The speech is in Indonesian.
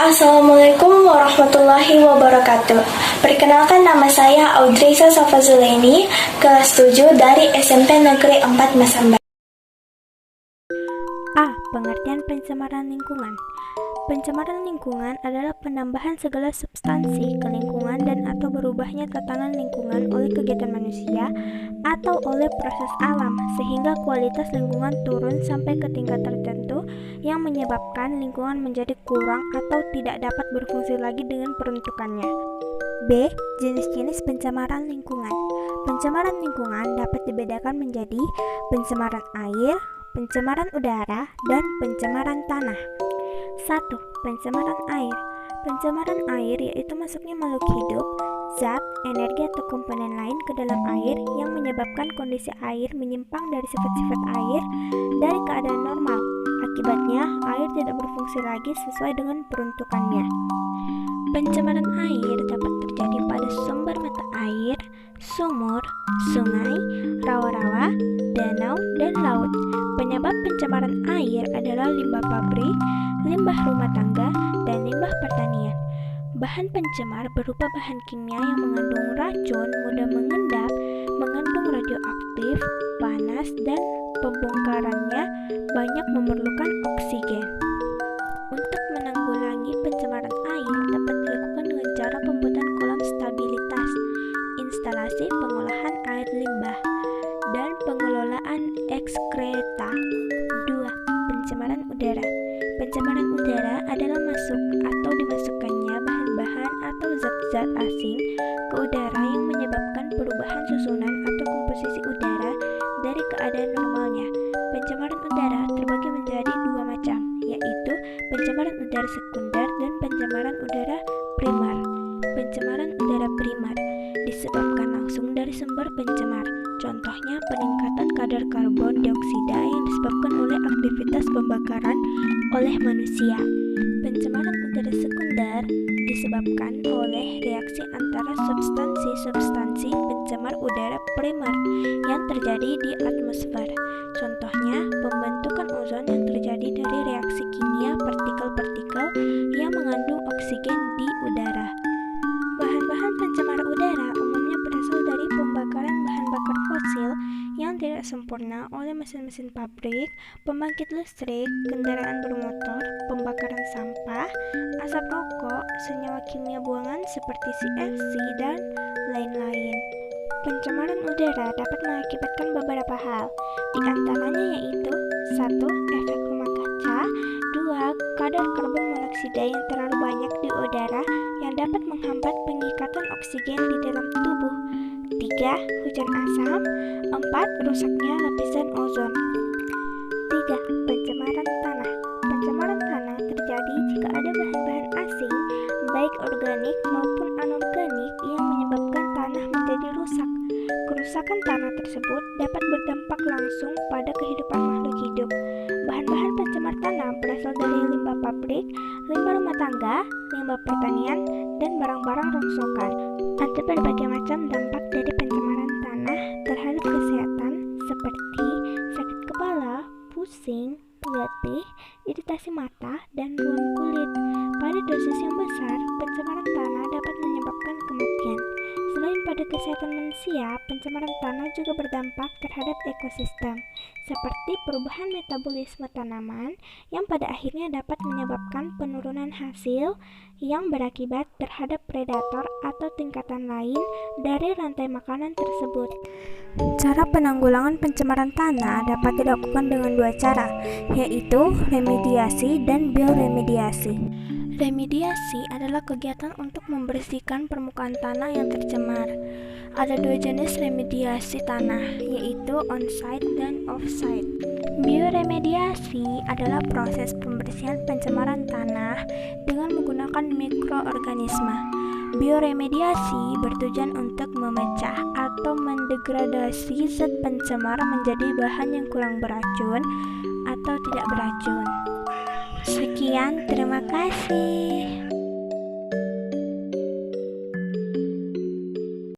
Assalamualaikum warahmatullahi wabarakatuh. Perkenalkan, nama saya Audreysa Safazulaini, kelas 7 dari SMP Negeri 4 Masamba. A. Pengertian pencemaran lingkungan. Pencemaran lingkungan adalah penambahan segala substansi ke lingkungan dan atau berubahnya tatanan lingkungan oleh kegiatan manusia atau oleh proses alam sehingga kualitas lingkungan turun sampai ke tingkat tertentu yang menyebabkan lingkungan menjadi kurang atau tidak dapat berfungsi lagi dengan peruntukannya. B. Jenis-jenis pencemaran lingkungan. Pencemaran lingkungan dapat dibedakan menjadi pencemaran air, pencemaran udara, dan pencemaran tanah. 1. Pencemaran air. Pencemaran air yaitu masuknya makhluk hidup, zat, energi atau komponen lain ke dalam air yang menyebabkan kondisi air menyimpang dari sifat-sifat air dari keadaan normal. Akibatnya, air tidak berfungsi lagi sesuai dengan peruntukannya. Pencemaran air dapat terjadi pada sumber mata air, sumur, sungai, rawa-rawa, danau, dan laut. Penyebab pencemaran air adalah limbah pabrik, limbah rumah tangga, dan limbah pertanian. Bahan pencemar berupa bahan kimia yang mengandung racun, mudah mengendap, mengandung radioaktif, panas, dan pembongkarannya banyak memerlukan oksigen. Untuk menanggulangi pencemaran air dapat dilakukan dengan cara pembuatan kolam stabilitas, instalasi pengolahan air limbah, dan pengelolaan ekskreta. 2. Pencemaran udara. Pencemaran udara adalah masuk atau dimasukkannya bahan-bahan atau zat-zat asing ke udara yang menyebabkan perubahan susunan atau komposisi udara dari keadaan normalnya. Pencemaran udara terbagi menjadi dua macam, yaitu pencemaran udara sekunder dan pencemaran udara primer. Pencemaran udara primer disebabkan langsung dari sumber pencemar. Contohnya peningkatan kadar karbon dioksida yang disebabkan oleh aktivitas pembakaran oleh manusia. Pencemaran udara sekunder disebabkan oleh reaksi antara substansi-substansi pencemar udara primer yang terjadi di atmosfer. Contohnya pembentukan ozon yang terjadi dari reaksi kimia partikel-partikel yang mengandung oksigen di udara. Bahan-bahan pencemar udara umumnya berasal dari pembakaran bahan bakar fosil yang tidak sempurna oleh mesin-mesin pabrik, pembangkit listrik, kendaraan bermotor, pembakaran sampah, asap rokok, senyawa kimia buangan seperti CFC, dan lain-lain. Pencemaran udara dapat mengakibatkan beberapa hal, di antaranya yaitu 1. Efek rumah kaca, 2. Kadar karbon monoksida yang terlalu banyak di udara yang dapat menghambat pengikatan oksigen di dalam tubuh, 3. Hujan asam, 4. Rusaknya lapisan ozon. 3. Pencemaran tanah. Pencemaran tanah terjadi jika ada bahan-bahan asing, baik organik maupun anorganik yang menyebabkan tanah menjadi rusak. Kerusakan tanah tersebut dapat berdampak langsung pada kehidupan makhluk hidup. Bahan-bahan pencemar tanah berasal dari limbah pabrik, limbah rumah tangga, limbah pertanian, dan barang-barang rongsokan. Ada berbagai macam dampak dari pencemaran tanah terhadap kesehatan seperti sakit kepala, pusing, letih, iritasi mata, dan ruam kulit. Pada dosis yang besar, pencemaran tanah dapat menyebabkan kematian. Selain pada kesehatan manusia, pencemaran tanah juga berdampak terhadap ekosistem, seperti perubahan metabolisme tanaman yang pada akhirnya dapat menyebabkan penurunan hasil yang berakibat terhadap predator atau tingkatan lain dari rantai makanan tersebut. Cara penanggulangan pencemaran tanah dapat dilakukan dengan dua cara, yaitu remediasi dan bioremediasi. Remediasi adalah kegiatan untuk membersihkan permukaan tanah yang tercemar. Ada dua jenis remediasi tanah, yaitu on-site dan off-site. Bioremediasi adalah proses pembersihan pencemaran tanah dengan menggunakan mikroorganisme. Bioremediasi bertujuan untuk memecah atau mendegradasi zat pencemar menjadi bahan yang kurang beracun atau tidak beracun. Sekian, terima kasih.